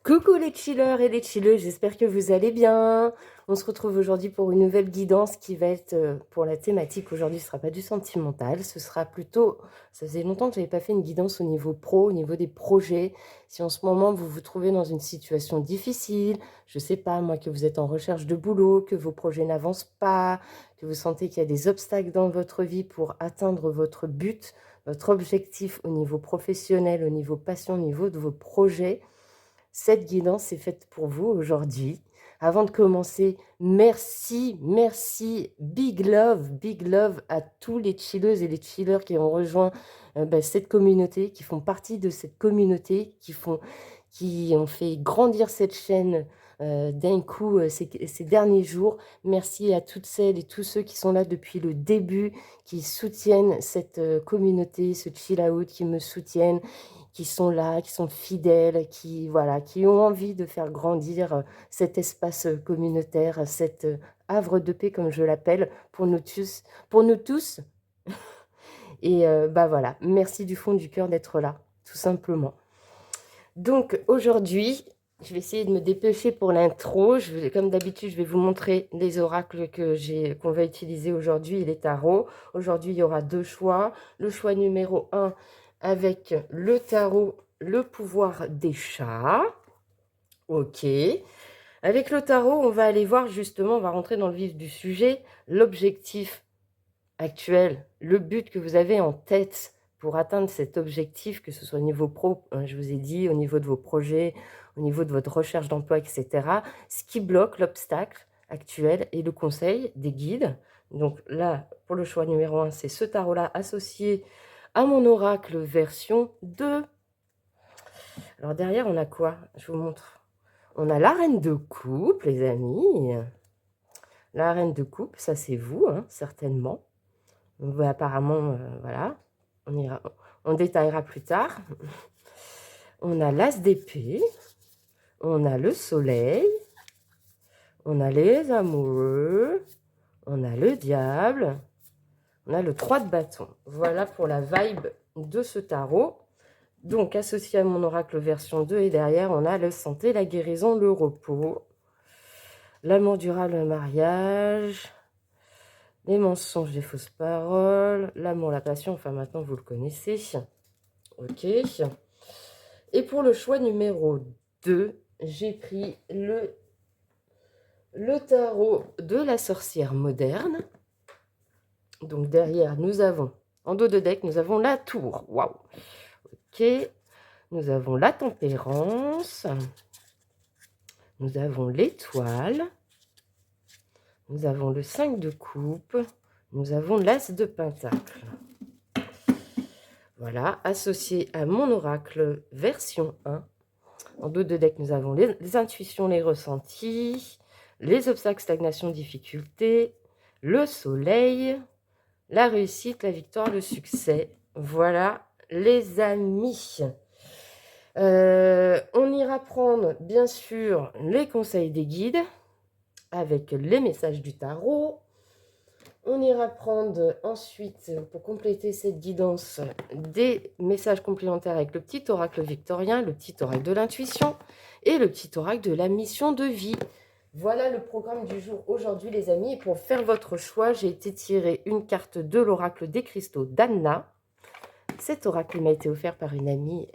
Coucou les chillers et les chilleuses, j'espère que vous allez bien. On se retrouve aujourd'hui pour une nouvelle guidance qui va être pour la thématique. Aujourd'hui, ce ne sera pas du sentimental, ce sera plutôt... Ça faisait longtemps que je n'avais pas fait une guidance au niveau pro, au niveau des projets. Si en ce moment, vous vous trouvez dans une situation difficile, je ne sais pas, moi, que vous êtes en recherche de boulot, que vos projets n'avancent pas, que vous sentez qu'il y a des obstacles dans votre vie pour atteindre votre but, votre objectif au niveau professionnel, au niveau passion, au niveau de vos projets, cette guidance est faite pour vous aujourd'hui. Avant de commencer, merci, big love à tous les chilleuses et les chillers qui ont rejoint cette communauté, qui font partie de cette communauté, qui ont fait grandir cette chaîne d'un coup ces derniers jours. Merci à toutes celles et tous ceux qui sont là depuis le début, qui soutiennent cette communauté, ce chill out, qui me soutiennent, qui sont là, qui sont fidèles, voilà, qui ont envie de faire grandir cet espace communautaire, cet havre de paix, comme je l'appelle, pour nous tous. Pour nous tous. Et voilà, merci du fond du cœur d'être là, tout simplement. Donc aujourd'hui, je vais essayer de me dépêcher pour l'intro. Comme d'habitude, je vais vous montrer les oracles qu'on va utiliser aujourd'hui et les tarots. Aujourd'hui, il y aura deux choix. Le choix numéro 1 avec le tarot, le pouvoir des chats. Ok. Avec le tarot, on va aller voir justement, on va rentrer dans le vif du sujet, l'objectif actuel, le but que vous avez en tête pour atteindre cet objectif, que ce soit au niveau pro, hein, je vous ai dit, au niveau de vos projets, au niveau de votre recherche d'emploi, etc. Ce qui bloque l'obstacle actuel et le conseil des guides. Donc là, pour le choix numéro 1, c'est ce tarot-là associé à mon oracle version 2. Alors derrière, on a quoi? Je vous montre. On a la reine de coupe, les amis. La reine de coupe, ça c'est vous, hein, certainement. Apparemment, voilà. On détaillera plus tard. On a l'as d'épée. On a le soleil. On a les amoureux. On a le diable. On a le 3 de bâton. Voilà pour la vibe de ce tarot. Donc, associé à mon oracle version 2, et derrière, on a le santé, la guérison, le repos, l'amour durable, le mariage, les mensonges, les fausses paroles, l'amour, la passion, enfin maintenant vous le connaissez. Ok. Et pour le choix numéro 2, j'ai pris le tarot de la sorcière moderne. Donc derrière, nous avons, en dos de deck, nous avons la tour. Waouh. Ok. Nous avons la tempérance. Nous avons l'étoile. Nous avons le 5 de coupe. Nous avons l'as de pentacle. Voilà, associé à mon oracle version 1. En dos de deck, nous avons les intuitions, les ressentis, les obstacles, stagnation, difficulté, le soleil, la réussite, la victoire, le succès. Voilà, les amis. On ira prendre, bien sûr, les conseils des guides avec les messages du tarot. On ira prendre ensuite, pour compléter cette guidance, des messages complémentaires avec le petit oracle victorien, le petit oracle de l'intuition et le petit oracle de la mission de vie. Voilà le programme du jour aujourd'hui, les amis. Et pour faire votre choix, j'ai été tirer une carte de l'oracle des cristaux d'Anna. Cet oracle m'a été offert par une amie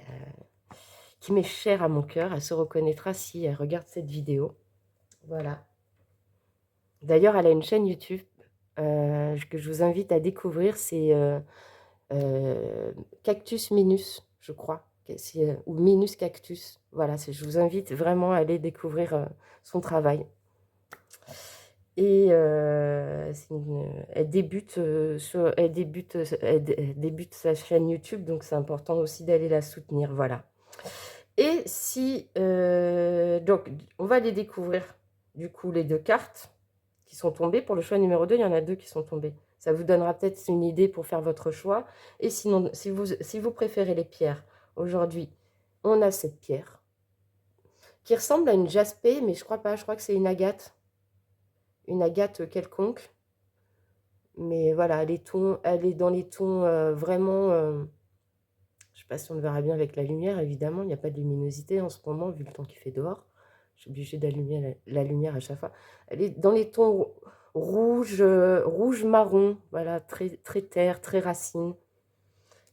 qui m'est chère à mon cœur. Elle se reconnaîtra si elle regarde cette vidéo. Voilà. D'ailleurs, elle a une chaîne YouTube que je vous invite à découvrir. C'est Cactus Minus, je crois. Ou Minus Cactus. Voilà, je vous invite vraiment à aller découvrir son travail. Et elle débute sa chaîne YouTube, donc c'est important aussi d'aller la soutenir. Voilà. Et si... donc, on va les découvrir, du coup, les deux cartes qui sont tombées. Pour le choix numéro 2, il y en a deux qui sont tombées. Ça vous donnera peut-être une idée pour faire votre choix. Et sinon, si vous préférez les pierres, aujourd'hui, on a cette pierre qui ressemble à une jaspée, mais je crois pas. Je crois que c'est une agate. Une agate quelconque. Mais voilà, elle est dans les tons vraiment... je sais pas si on le verra bien avec la lumière, évidemment, il n'y a pas de luminosité en ce moment, vu le temps qu'il fait dehors. Je suis obligée d'allumer la lumière à chaque fois. Elle est dans les tons rouge, rouge-marron, voilà, très, très terre, très racine.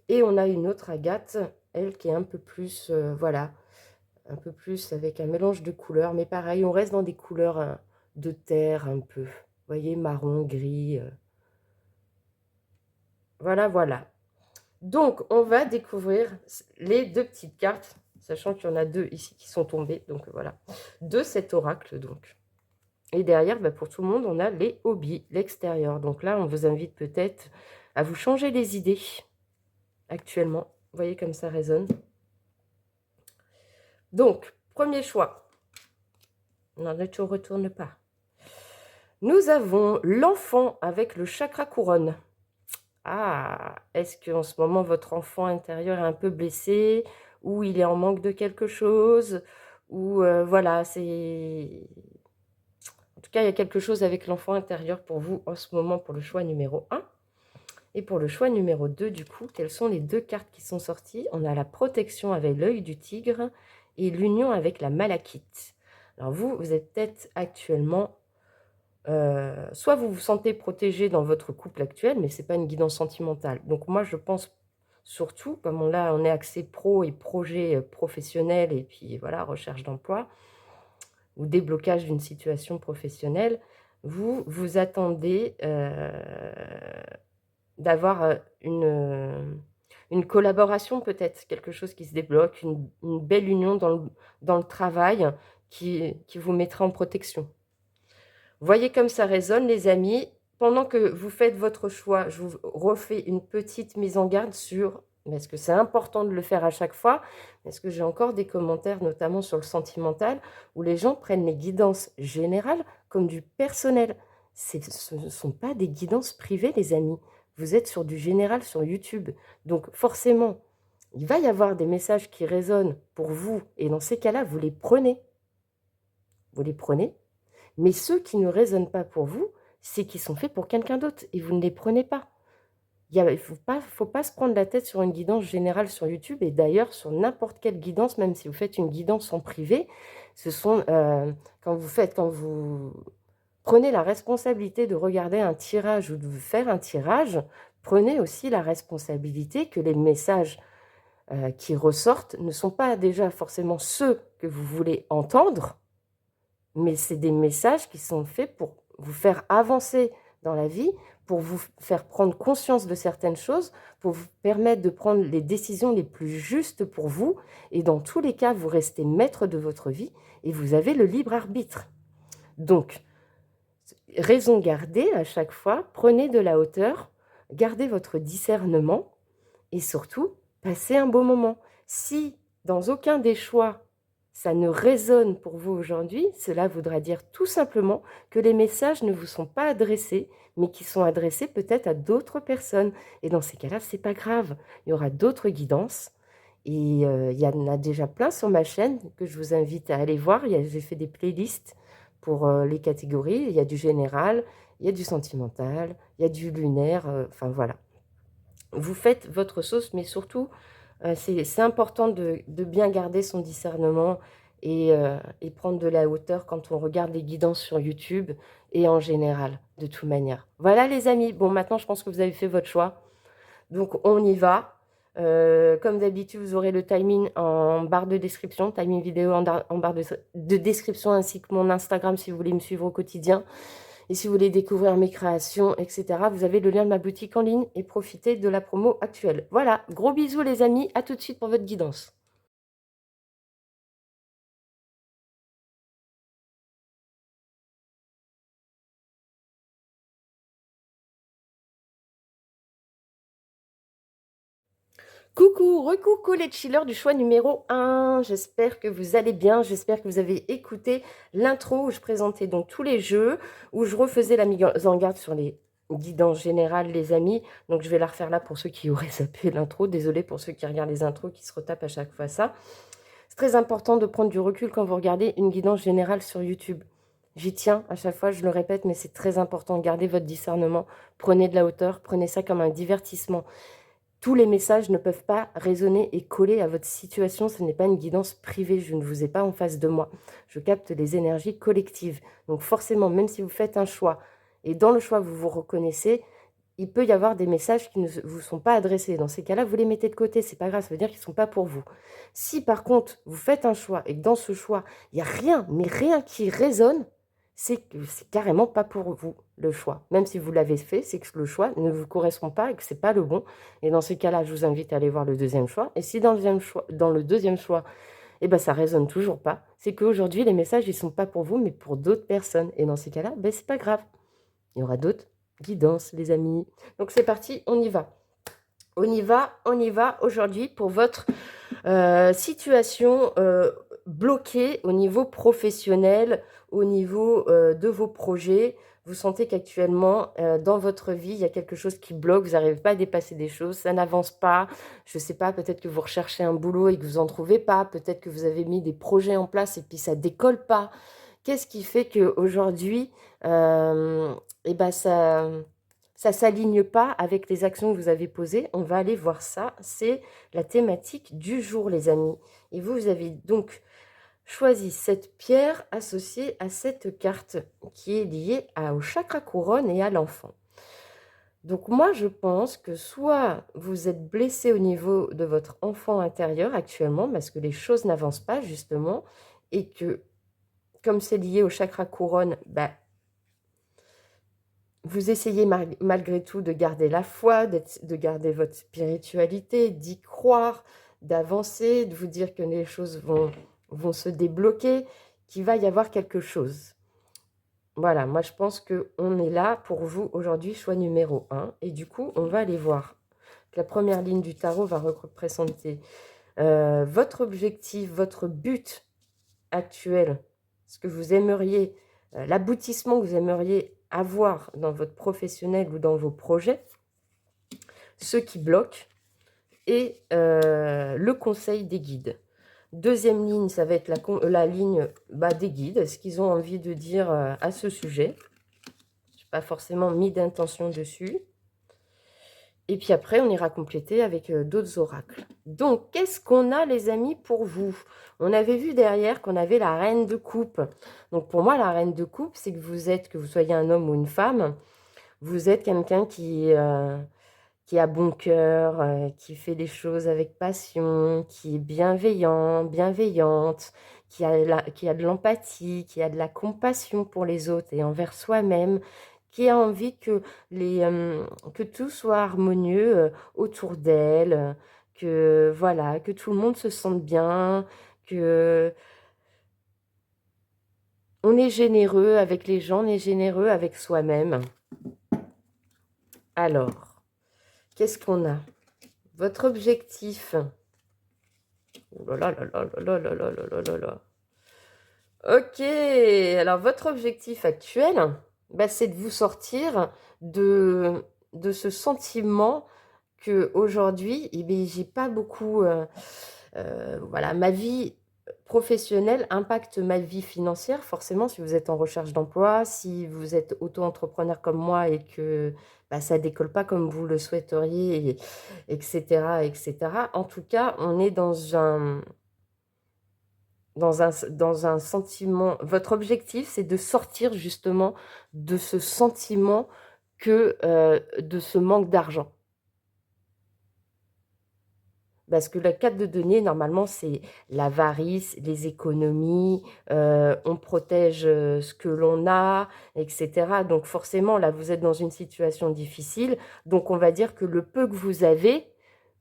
Et on a une autre agate, elle, qui est un peu plus, voilà, un peu plus avec un mélange de couleurs. Mais pareil, on reste dans des couleurs de terre un peu. Vous voyez, marron, gris. Voilà, voilà. Donc, on va découvrir les deux petites cartes, sachant qu'il y en a deux ici qui sont tombées. Donc, voilà, de cet oracle, donc. Et derrière, bah, pour tout le monde, on a les hobbies, l'extérieur. Donc là, on vous invite peut-être à vous changer les idées actuellement. Vous voyez comme ça résonne. Donc, premier choix. Non, ne te retourne pas. Nous avons l'enfant avec le chakra couronne. Ah, est-ce qu'en ce moment, votre enfant intérieur est un peu blessé ou il est en manque de quelque chose ou voilà, c'est... En tout cas, il y a quelque chose avec l'enfant intérieur pour vous en ce moment pour le choix numéro 1. Et pour le choix numéro 2, du coup, quelles sont les deux cartes qui sont sorties? On a la protection avec l'œil du tigre et l'union avec la malachite. Alors vous, vous êtes peut-être actuellement... soit vous vous sentez protégé dans votre couple actuel, mais ce n'est pas une guidance sentimentale. Donc moi, je pense surtout, comme on est axé pro et projet professionnel, et puis voilà, recherche d'emploi, ou déblocage d'une situation professionnelle, vous vous attendez d'avoir une collaboration peut-être, quelque chose qui se débloque, une belle union dans le travail qui vous mettra en protection. Voyez comme ça résonne, les amis. Pendant que vous faites votre choix, je vous refais une petite mise en garde sur, parce que c'est important de le faire à chaque fois, parce que j'ai encore des commentaires, notamment sur le sentimental, où les gens prennent les guidances générales comme du personnel. Ce ne sont pas des guidances privées, les amis. Vous êtes sur du général sur YouTube. Donc forcément, il va y avoir des messages qui résonnent pour vous. Et dans ces cas-là, vous les prenez. Vous les prenez. Mais ceux qui ne résonnent pas pour vous, c'est qu'ils sont faits pour quelqu'un d'autre et vous ne les prenez pas. Il ne faut pas se prendre la tête sur une guidance générale sur YouTube et d'ailleurs sur n'importe quelle guidance, même si vous faites une guidance en privé, ce sont quand vous prenez la responsabilité de regarder un tirage ou de faire un tirage, prenez aussi la responsabilité que les messages qui ressortent ne sont pas déjà forcément ceux que vous voulez entendre, mais c'est des messages qui sont faits pour vous faire avancer dans la vie, pour vous faire prendre conscience de certaines choses, pour vous permettre de prendre les décisions les plus justes pour vous. Et dans tous les cas, vous restez maître de votre vie et vous avez le libre arbitre. Donc, raison gardée à chaque fois, prenez de la hauteur, gardez votre discernement et surtout, passez un beau moment. Si dans aucun des choix, ça ne résonne pour vous aujourd'hui, cela voudra dire tout simplement que les messages ne vous sont pas adressés, mais qui sont adressés peut-être à d'autres personnes. Et dans ces cas-là, c'est pas grave. Il y aura d'autres guidances. Et il y en a déjà plein sur ma chaîne que je vous invite à aller voir. J'ai fait des playlists pour les catégories. Il y a du général, il y a du sentimental, il y a du lunaire. Enfin voilà. Vous faites votre sauce, mais surtout, c'est important de bien garder son discernement et prendre de la hauteur quand on regarde les guidances sur YouTube et en général, de toute manière. Voilà les amis, bon maintenant je pense que vous avez fait votre choix, donc on y va. Comme d'habitude, vous aurez le timing en barre de description, timing vidéo en barre de description, ainsi que mon Instagram si vous voulez me suivre au quotidien. Et si vous voulez découvrir mes créations, etc., vous avez le lien de ma boutique en ligne et profitez de la promo actuelle. Voilà, gros bisous les amis, à tout de suite pour votre guidance. Coucou, recoucou les chillers du choix numéro 1. J'espère que vous allez bien, j'espère que vous avez écouté l'intro où je présentais donc tous les jeux, où je refaisais la mise en garde sur les guidances générales, les amis. Donc je vais la refaire là pour ceux qui auraient zappé l'intro. Désolée pour ceux qui regardent les intros, qui se retapent à chaque fois ça. C'est très important de prendre du recul quand vous regardez une guidance générale sur YouTube. J'y tiens, à chaque fois je le répète, mais c'est très important. Gardez votre discernement, prenez de la hauteur, prenez ça comme un divertissement. tous les messages ne peuvent pas résonner et coller à votre situation. Ce n'est pas une guidance privée. Je ne vous ai pas en face de moi. Je capte les énergies collectives. Donc forcément, même si vous faites un choix et dans le choix, vous vous reconnaissez, il peut y avoir des messages qui ne vous sont pas adressés. Dans ces cas-là, vous les mettez de côté. C'est pas grave, ça veut dire qu'ils ne sont pas pour vous. Si par contre, vous faites un choix et que dans ce choix, il n'y a rien, mais rien qui résonne, c'est que c'est carrément pas pour vous le choix. Même si vous l'avez fait, c'est que le choix ne vous correspond pas et que c'est pas le bon. Et dans ces cas-là, je vous invite à aller voir le deuxième choix. Et si dans le deuxième choix, eh ben, ça résonne toujours pas, c'est qu'aujourd'hui, les messages, ils sont pas pour vous, mais pour d'autres personnes. Et dans ces cas-là, ben, c'est pas grave. Il y aura d'autres guidances, les amis. Donc c'est parti, on y va. On y va aujourd'hui pour votre situation bloquée au niveau professionnel, au niveau de vos projets. Vous sentez qu'actuellement, dans votre vie, il y a quelque chose qui bloque, vous n'arrivez pas à dépasser des choses, ça n'avance pas. Je ne sais pas, peut-être que vous recherchez un boulot et que vous n'en trouvez pas. Peut-être que vous avez mis des projets en place et puis ça ne décolle pas. Qu'est-ce qui fait qu'aujourd'hui, eh ben ça s'aligne pas avec les actions que vous avez posées? On va aller voir ça. C'est la thématique du jour, les amis. Et vous avez donc choisi cette pierre associée à cette carte qui est liée au chakra couronne et à l'enfant. Donc moi, je pense que soit vous êtes blessé au niveau de votre enfant intérieur actuellement, parce que les choses n'avancent pas justement, et que comme c'est lié au chakra couronne, bah, vous essayez malgré tout de garder la foi, de garder votre spiritualité, d'y croire, d'avancer, de vous dire que les choses vont se débloquer, qu'il va y avoir quelque chose. Voilà, moi je pense qu'on est là pour vous aujourd'hui, choix numéro 1. Et du coup, on va aller voir. La première ligne du tarot va représenter votre objectif, votre but actuel, ce que vous aimeriez, l'aboutissement que vous aimeriez avoir dans votre professionnel ou dans vos projets, ce qui bloque, et le conseil des guides. Deuxième ligne, ça va être la ligne des guides, ce qu'ils ont envie de dire à ce sujet. Je n'ai pas forcément mis d'intention dessus. Et puis après, on ira compléter avec d'autres oracles. Donc, qu'est-ce qu'on a, les amis, pour vous? On avait vu derrière qu'on avait la reine de coupe. Donc, pour moi, la reine de coupe, c'est que vous soyez un homme ou une femme, vous êtes quelqu'un qui a bon cœur, qui fait les choses avec passion, qui est bienveillant, bienveillante, qui a de l'empathie, qui a de la compassion pour les autres et envers soi-même, qui a envie que tout soit harmonieux autour d'elle, que voilà, que tout le monde se sente bien, que on est généreux avec les gens, on est généreux avec soi-même. Alors, qu'est-ce qu'on a? Votre objectif. Oh là là là là là là là là là là là. Ok, alors votre objectif actuel, c'est de vous sortir de ce sentiment que aujourd'hui, j'ai pas beaucoup, voilà, ma vie professionnelle impacte ma vie financière. Forcément, si vous êtes en recherche d'emploi, si vous êtes auto-entrepreneur comme moi et que ça décolle pas comme vous le souhaiteriez, etc., etc. En tout cas, on est dans un sentiment. Votre objectif, c'est de sortir justement de ce sentiment de ce manque d'argent. Parce que la carte de denier, normalement, c'est l'avarice, les économies, on protège ce que l'on a, etc. Donc forcément, là, vous êtes dans une situation difficile. Donc on va dire que le peu que vous avez,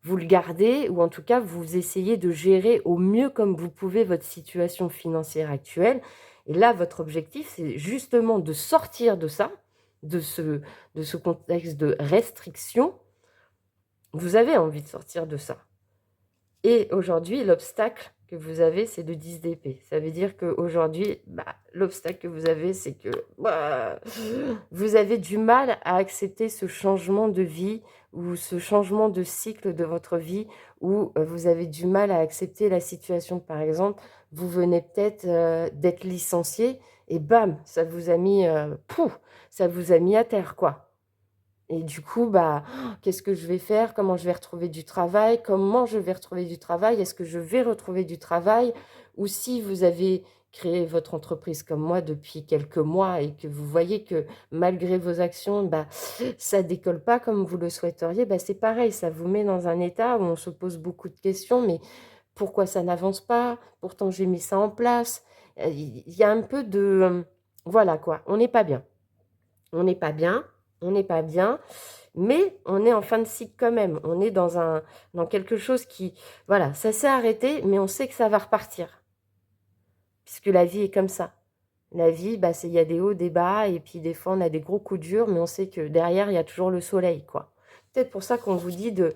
vous le gardez, ou en tout cas, vous essayez de gérer au mieux comme vous pouvez votre situation financière actuelle. Et là, votre objectif, c'est justement de sortir de ça, de ce contexte de restriction. Vous avez envie de sortir de ça. Et aujourd'hui, l'obstacle que vous avez, c'est le 10 d'épée. Ça veut dire qu'aujourd'hui, l'obstacle que vous avez, c'est que vous avez du mal à accepter ce changement de vie ou ce changement de cycle de votre vie, ou vous avez du mal à accepter la situation. Par exemple, vous venez peut-être d'être licencié et bam, ça vous a mis à terre, quoi. Et du coup, bah, qu'est-ce que je vais faire? Comment je vais retrouver du travail? Comment je vais retrouver du travail? Est-ce que je vais retrouver du travail? Ou si vous avez créé votre entreprise comme moi depuis quelques mois et que vous voyez que malgré vos actions, bah, ça décolle pas comme vous le souhaiteriez, bah, c'est pareil, ça vous met dans un état où on se pose beaucoup de questions, mais pourquoi ça n'avance pas? Pourtant j'ai mis ça en place. Il y a un peu de, voilà quoi, on n'est pas bien. On n'est pas bien, on n'est pas bien, mais on est en fin de cycle quand même. On est dans quelque chose qui, voilà, ça s'est arrêté, mais on sait que ça va repartir, puisque la vie est comme ça. La vie, bah, il y a des hauts, des bas, et puis des fois on a des gros coups durs, mais on sait que derrière, il y a toujours le soleil, quoi. Peut-être pour ça qu'on vous dit de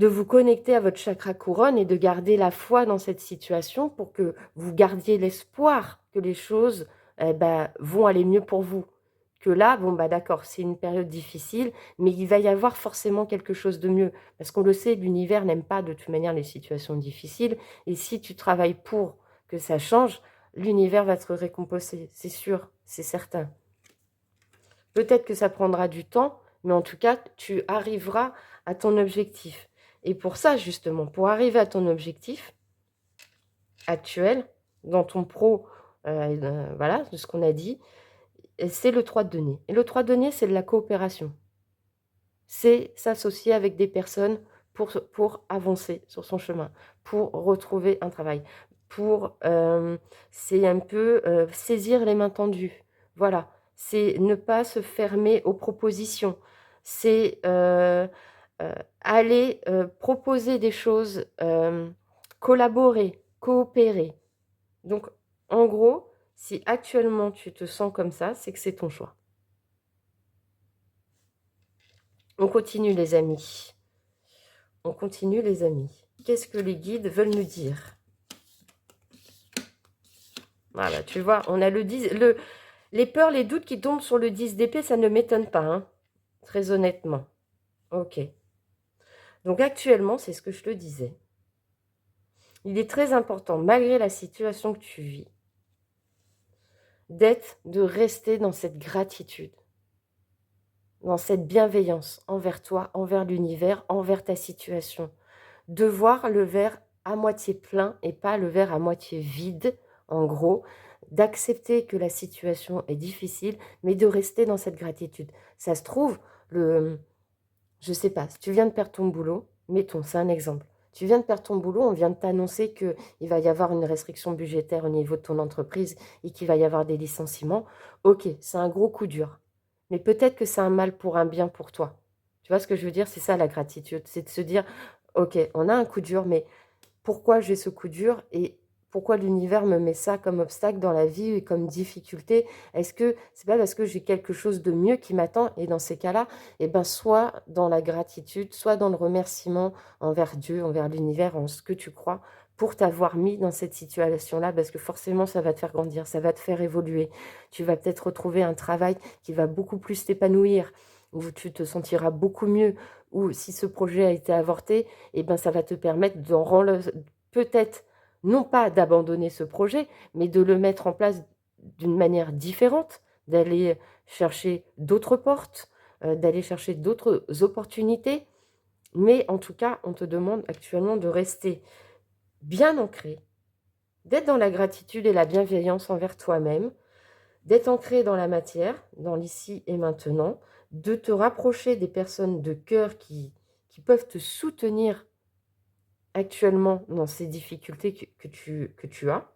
vous connecter à votre chakra couronne et de garder la foi dans cette situation pour que vous gardiez l'espoir que les choses bah, vont aller mieux pour vous. Que là, bon, bah d'accord, c'est une période difficile, mais il va y avoir forcément quelque chose de mieux. Parce qu'on le sait, l'univers n'aime pas de toute manière les situations difficiles. Et si tu travailles pour que ça change, l'univers va te récompenser, c'est sûr, c'est certain. Peut-être que ça prendra du temps, mais en tout cas, tu arriveras à ton objectif. Et pour ça, justement, pour arriver à ton objectif actuel, dans ton pro, voilà, de ce qu'on a dit, c'est le 3 de denier. Et le 3 de denier, c'est de la coopération. C'est s'associer avec des personnes pour avancer sur son chemin, pour retrouver un travail, c'est un peu saisir les mains tendues. Voilà, c'est ne pas se fermer aux propositions. C'est aller proposer des choses, collaborer, coopérer. Donc, en gros, si actuellement tu te sens comme ça, c'est que c'est ton choix. On continue les amis. On continue les amis. Qu'est-ce que les guides veulent nous dire? Voilà, tu vois, on a le 10, les peurs, les doutes qui tombent sur le 10 d'épée, ça ne m'étonne pas, hein, très honnêtement. Ok. Donc actuellement, c'est ce que je te disais. Il est très important, malgré la situation que tu vis, de rester dans cette gratitude, dans cette bienveillance envers toi, envers l'univers, envers ta situation. De voir le verre à moitié plein et pas le verre à moitié vide, en gros, d'accepter que la situation est difficile, mais de rester dans cette gratitude. Ça se trouve, je sais pas, si tu viens de perdre ton boulot, mettons, c'est un exemple. Tu viens de perdre ton boulot, on vient de t'annoncer qu'il va y avoir une restriction budgétaire au niveau de ton entreprise et qu'il va y avoir des licenciements. Ok, c'est un gros coup dur. Mais peut-être que c'est un mal pour un bien pour toi. Tu vois ce que je veux dire? C'est ça la gratitude. C'est de se dire, ok, on a un coup dur, mais pourquoi j'ai ce coup dur et pourquoi l'univers me met ça comme obstacle dans la vie et comme difficulté? Est-ce que c'est pas parce que j'ai quelque chose de mieux qui m'attend? Et dans ces cas-là, eh ben, soit dans la gratitude, soit dans le remerciement envers Dieu, envers l'univers, en ce que tu crois, pour t'avoir mis dans cette situation-là, parce que forcément, ça va te faire grandir, ça va te faire évoluer. Tu vas peut-être retrouver un travail qui va beaucoup plus t'épanouir, où tu te sentiras beaucoup mieux, ou si ce projet a été avorté, eh ben, ça va te permettre peut-être, non pas d'abandonner ce projet, mais de le mettre en place d'une manière différente, d'aller chercher d'autres portes, d'aller chercher d'autres opportunités. Mais en tout cas, on te demande actuellement de rester bien ancré, d'être dans la gratitude et la bienveillance envers toi-même, d'être ancré dans la matière, dans l'ici et maintenant, de te rapprocher des personnes de cœur qui peuvent te soutenir actuellement dans ces difficultés que tu as,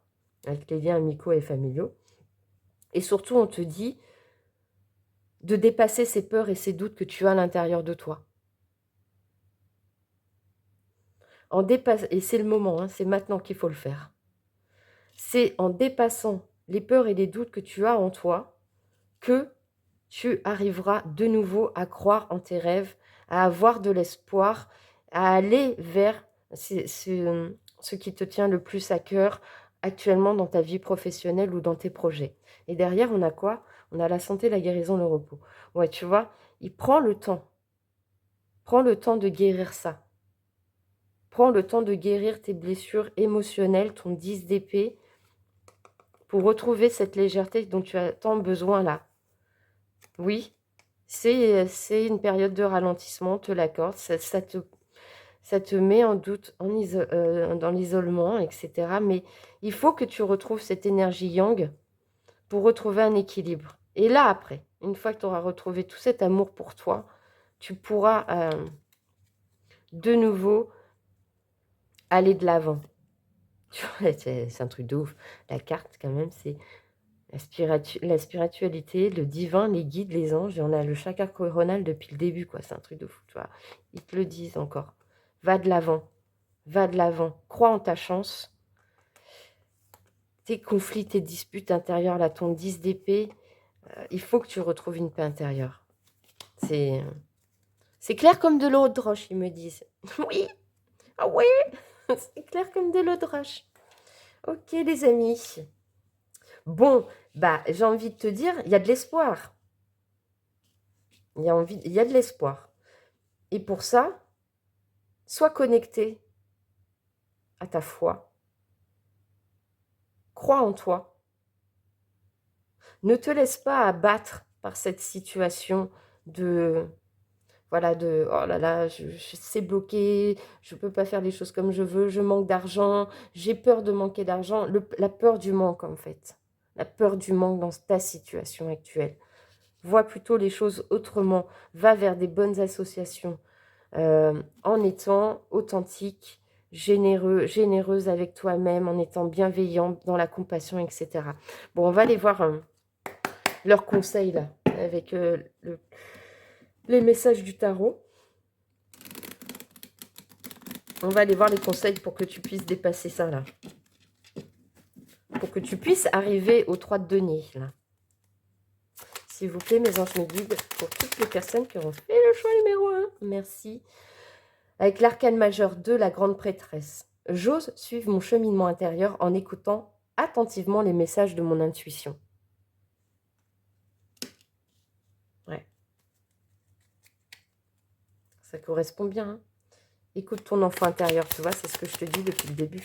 avec les liens amicaux et familiaux. Et surtout, on te dit de dépasser ces peurs et ces doutes que tu as à l'intérieur de toi. Et c'est le moment, hein, c'est maintenant qu'il faut le faire. C'est en dépassant les peurs et les doutes que tu as en toi que tu arriveras de nouveau à croire en tes rêves, à avoir de l'espoir, à aller vers ce qui te tient le plus à cœur actuellement dans ta vie professionnelle ou dans tes projets. Et derrière, on a quoi? On a la santé, la guérison, le repos. Ouais, tu vois, il prend le temps. Prends le temps de guérir ça. Prends le temps de guérir tes blessures émotionnelles, ton 10 d'épée, pour retrouver cette légèreté dont tu as tant besoin là. Oui, C'est une période de ralentissement, on te l'accorde, ça te met en doute dans l'isolement, etc. Mais il faut que tu retrouves cette énergie yang pour retrouver un équilibre. Et là, après, une fois que tu auras retrouvé tout cet amour pour toi, tu pourras de nouveau aller de l'avant. C'est un truc de ouf. La carte, quand même, c'est la spiritualité, le divin, les guides, les anges. Et on a le chakra coronal depuis le début, quoi. C'est un truc de fou, tu vois. Ils te le disent encore. Va de l'avant. Va de l'avant. Crois en ta chance. Tes conflits, tes disputes intérieures, là, ton 10 d'épée, il faut que tu retrouves une paix intérieure. C'est clair comme de l'eau de roche, ils me disent. Oui, ah oui, c'est clair comme de l'eau de roche. Ok, les amis. Bon, bah, j'ai envie de te dire, il y a de l'espoir. Il y a de l'espoir. Et pour ça, sois connecté à ta foi. Crois en toi. Ne te laisse pas abattre par cette situation de voilà, oh là là, c'est bloqué, je ne peux pas faire les choses comme je veux, je manque d'argent, j'ai peur de manquer d'argent. La peur du manque, en fait. La peur du manque dans ta situation actuelle. Vois plutôt les choses autrement. Va vers des bonnes associations en étant authentique, généreuse avec toi-même, en étant bienveillant dans la compassion, etc. Bon, on va aller voir leurs conseils, là, avec les messages du tarot. On va aller voir les conseils pour que tu puisses dépasser ça, là. Pour que tu puisses arriver aux 3 de denier, là. S'il vous plaît, mes anges me guident, pour toutes les personnes qui auront fait le choix numéro 1. Merci. Avec l'arcane majeur 2, la grande prêtresse. J'ose suivre mon cheminement intérieur en écoutant attentivement les messages de mon intuition. Ouais. Ça correspond bien, hein. Écoute ton enfant intérieur, tu vois, c'est ce que je te dis depuis le début.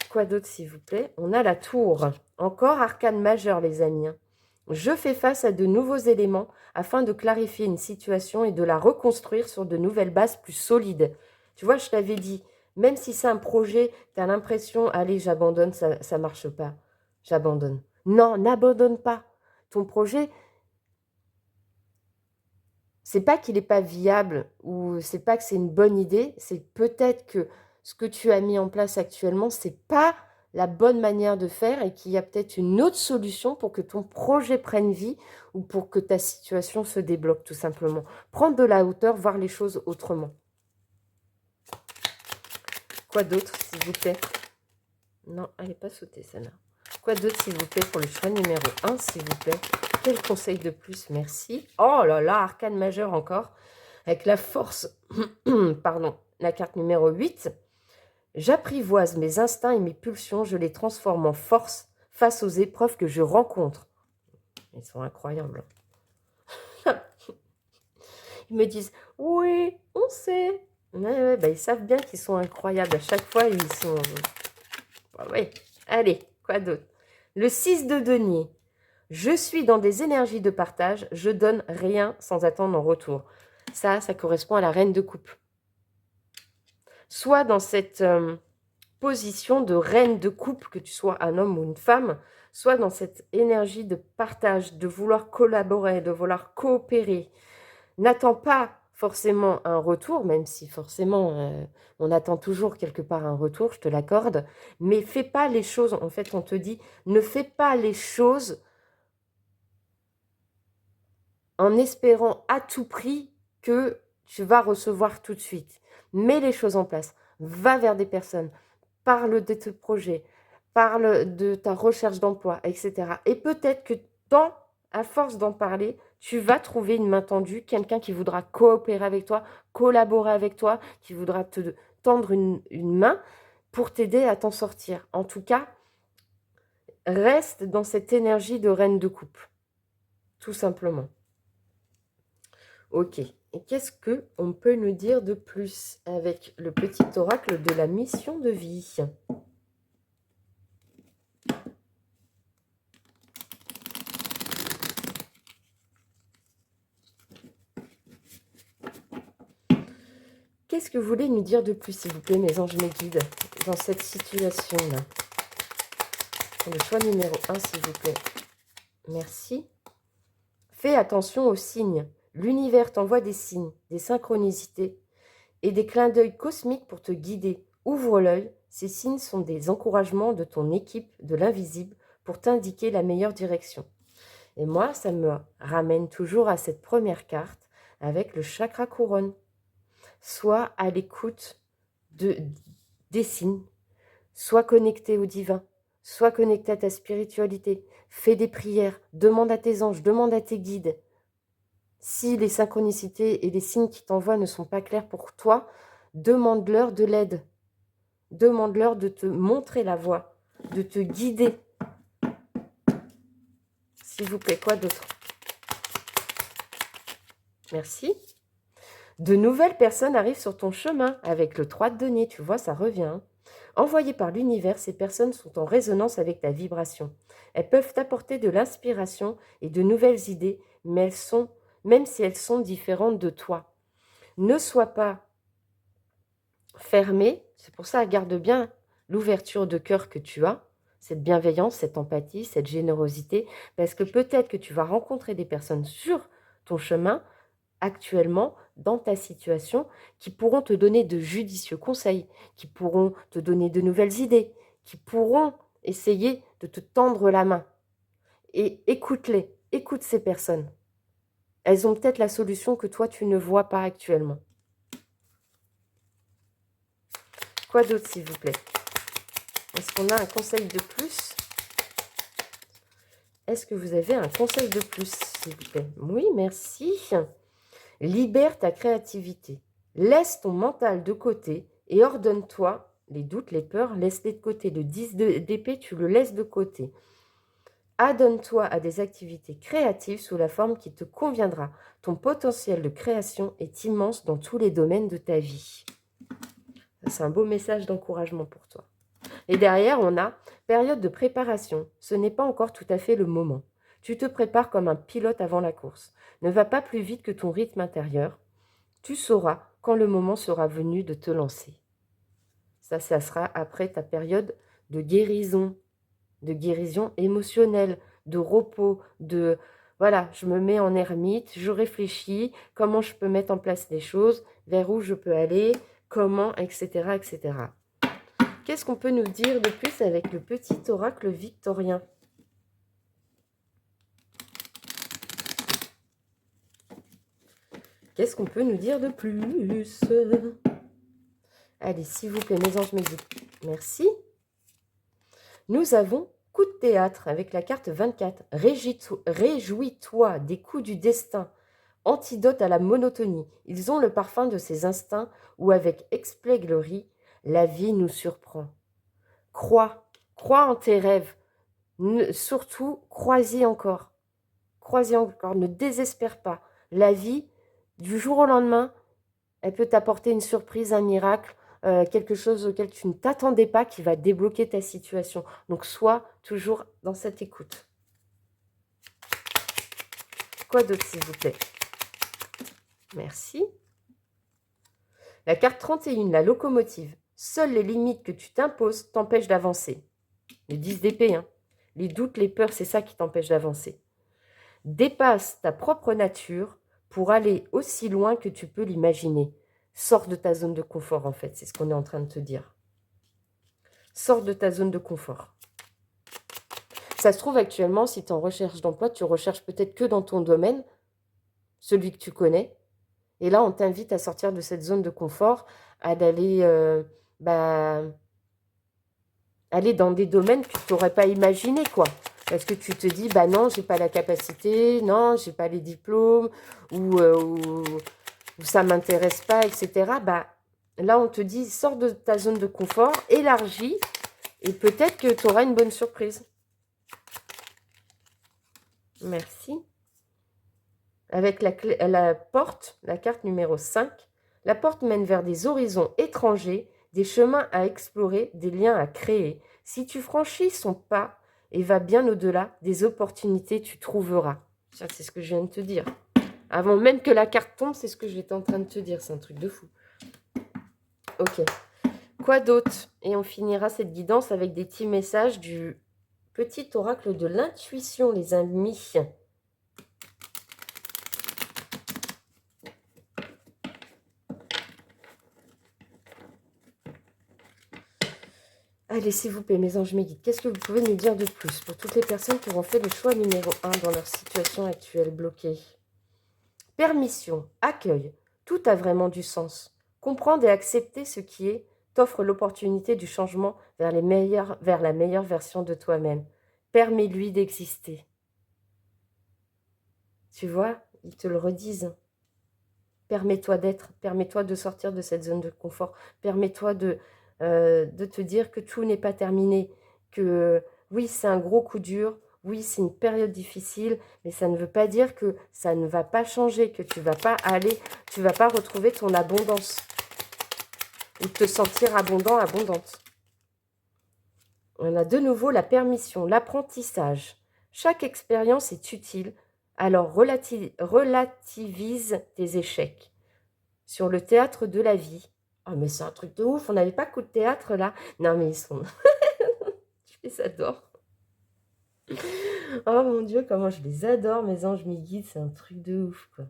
Quoi d'autre, s'il vous plaît? On a la tour. Encore arcane majeur, les amis. Je fais face à de nouveaux éléments afin de clarifier une situation et de la reconstruire sur de nouvelles bases plus solides. Tu vois, je t'avais dit, même si c'est un projet, tu as l'impression, allez, j'abandonne, ça ne marche pas. J'abandonne. Non, n'abandonne pas. Ton projet, c'est pas qu'il n'est pas viable ou c'est pas que c'est une bonne idée, c'est peut-être que ce que tu as mis en place actuellement, c'est pas la bonne manière de faire et qu'il y a peut-être une autre solution pour que ton projet prenne vie ou pour que ta situation se débloque tout simplement. Prendre de la hauteur, voir les choses autrement. Quoi d'autre, s'il vous plaît? Non, elle n'est pas sautée, celle-là. Quoi d'autre, s'il vous plaît, pour le choix numéro 1, s'il vous plaît? Quel conseil de plus? Merci. Oh là là, arcane majeur encore. Avec la force, pardon, la carte numéro 8. J'apprivoise mes instincts et mes pulsions, je les transforme en force face aux épreuves que je rencontre. Ils sont incroyables. Ils me disent, oui, on sait. Ouais, bah, ils savent bien qu'ils sont incroyables. À chaque fois, ils sont... Bah, oui, allez, quoi d'autre? Le 6 de denier. Je suis dans des énergies de partage, je donne rien sans attendre en retour. Ça correspond à la reine de coupe. Soit dans cette position de reine de coupe, que tu sois un homme ou une femme, soit dans cette énergie de partage, de vouloir collaborer, de vouloir coopérer. N'attends pas forcément un retour, même si forcément on attend toujours quelque part un retour, je te l'accorde, mais fais pas les choses, en fait on te dit, ne fais pas les choses en espérant à tout prix que tu vas recevoir tout de suite. Mets les choses en place, va vers des personnes, parle de tes projets, parle de ta recherche d'emploi, etc. Et peut-être que à force d'en parler, tu vas trouver une main tendue, quelqu'un qui voudra coopérer avec toi, collaborer avec toi, qui voudra te tendre une main pour t'aider à t'en sortir. En tout cas, reste dans cette énergie de reine de coupe, tout simplement. Ok, et qu'est-ce qu'on peut nous dire de plus avec le petit oracle de la mission de vie? Qu'est-ce que vous voulez nous dire de plus, s'il vous plaît, mes anges, mes guides, dans cette situation-là? Le choix numéro 1, s'il vous plaît. Merci. Fais attention aux signes. L'univers t'envoie des signes, des synchronicités et des clins d'œil cosmiques pour te guider. Ouvre l'œil. Ces signes sont des encouragements de ton équipe de l'invisible pour t'indiquer la meilleure direction. Et moi, ça me ramène toujours à cette première carte avec le chakra couronne. Sois à l'écoute des signes. Sois connecté au divin. Sois connecté à ta spiritualité. Fais des prières. Demande à tes anges. Demande à tes guides. Si les synchronicités et les signes qui t'envoient ne sont pas clairs pour toi, demande-leur de l'aide. Demande-leur de te montrer la voie, de te guider. S'il vous plaît, quoi d'autre? Merci. De nouvelles personnes arrivent sur ton chemin avec le 3 de denier. Tu vois, ça revient. Envoyées par l'univers, ces personnes sont en résonance avec ta vibration. Elles peuvent t'apporter de l'inspiration et de nouvelles idées, mais même si elles sont différentes de toi. Ne sois pas fermé. C'est pour ça, garde bien l'ouverture de cœur que tu as, cette bienveillance, cette empathie, cette générosité, parce que peut-être que tu vas rencontrer des personnes sur ton chemin, actuellement, dans ta situation, qui pourront te donner de judicieux conseils, qui pourront te donner de nouvelles idées, qui pourront essayer de te tendre la main. Et écoute-les, écoute ces personnes. Elles ont peut-être la solution que toi, tu ne vois pas actuellement. Quoi d'autre, s'il vous plaît? Est-ce qu'on a un conseil de plus? Est-ce que vous avez un conseil de plus, s'il vous plaît? Oui, merci. Libère ta créativité. Laisse ton mental de côté et ordonne-toi les doutes, les peurs, laisse-les de côté. Le 10 d'épée, tu le laisses de côté. Adonne-toi à des activités créatives sous la forme qui te conviendra. Ton potentiel de création est immense dans tous les domaines de ta vie. C'est un beau message d'encouragement pour toi. Et derrière, on a période de préparation. Ce n'est pas encore tout à fait le moment. Tu te prépares comme un pilote avant la course. Ne va pas plus vite que ton rythme intérieur. Tu sauras quand le moment sera venu de te lancer. Ça sera après ta période de guérison émotionnelle, de repos, de voilà, je me mets en ermite, je réfléchis, comment je peux mettre en place les choses, vers où je peux aller, comment, etc., etc. Qu'est-ce qu'on peut nous dire de plus avec le petit oracle victorien? Qu'est-ce qu'on peut nous dire de plus? Allez, s'il vous plaît, mes anges, mes guides. Merci. Nous avons coup de théâtre avec la carte 24. Réjouis-toi des coups du destin. Antidote à la monotonie. Ils ont le parfum de ces instincts où, avec explèglerie, la vie nous surprend. Crois en tes rêves. Surtout, crois-y encore. Crois-y encore, ne désespère pas. La vie, du jour au lendemain, elle peut t'apporter une surprise, un miracle, quelque chose auquel tu ne t'attendais pas qui va débloquer ta situation. Donc, sois toujours dans cette écoute. Quoi d'autre, s'il vous plaît? Merci. La carte 31, la locomotive. Seules les limites que tu t'imposes t'empêchent d'avancer. Les 10 d'épée, hein. Les doutes, les peurs, c'est ça qui t'empêche d'avancer. Dépasse ta propre nature pour aller aussi loin que tu peux l'imaginer. Sors de ta zone de confort, en fait. C'est ce qu'on est en train de te dire. Sors de ta zone de confort. Ça se trouve actuellement, si tu es en recherche d'emploi, tu recherches peut-être que dans ton domaine, celui que tu connais. Et là, on t'invite à sortir de cette zone de confort, à d'aller aller dans des domaines que tu n'aurais pas imaginé, quoi. Parce que tu te dis, bah non, j'ai pas la capacité, non, j'ai pas les diplômes, ou ça m'intéresse pas, etc. Bah, là, on te dit, sors de ta zone de confort, élargis, et peut-être que tu auras une bonne surprise. Merci. Avec la porte, la carte numéro 5, la porte mène vers des horizons étrangers, des chemins à explorer, des liens à créer. Si tu franchis son pas et vas bien au-delà, des opportunités tu trouveras. Ça, c'est ce que je viens de te dire. Avant même que la carte tombe, c'est ce que j'étais en train de te dire. C'est un truc de fou. Ok. Quoi d'autre? Et on finira cette guidance avec des petits messages du petit oracle de l'intuition, les amis. Allez, s'il vous plaît, mes anges, mes guides, qu'est-ce que vous pouvez nous dire de plus pour toutes les personnes qui auront fait le choix numéro 1 dans leur situation actuelle bloquée? Permission, accueil, tout a vraiment du sens. Comprendre et accepter ce qui est t'offre l'opportunité du changement vers la meilleure version de toi-même. Permets-lui d'exister. Tu vois, ils te le redisent. Permets-toi d'être, permets-toi de sortir de cette zone de confort, permets-toi de te dire que tout n'est pas terminé, que oui, c'est un gros coup dur, oui, c'est une période difficile, mais ça ne veut pas dire que ça ne va pas changer, que tu vas pas retrouver ton abondance ou te sentir abondant, abondante. On a de nouveau la permission, l'apprentissage. Chaque expérience est utile, alors relativise tes échecs. Sur le théâtre de la vie. Oh, mais c'est un truc de ouf, on n'avait pas coup de théâtre là. Non, mais ils sont. Je les adore. Oh mon Dieu, comment je les adore, mes anges, mes guides, c'est un truc de ouf, quoi.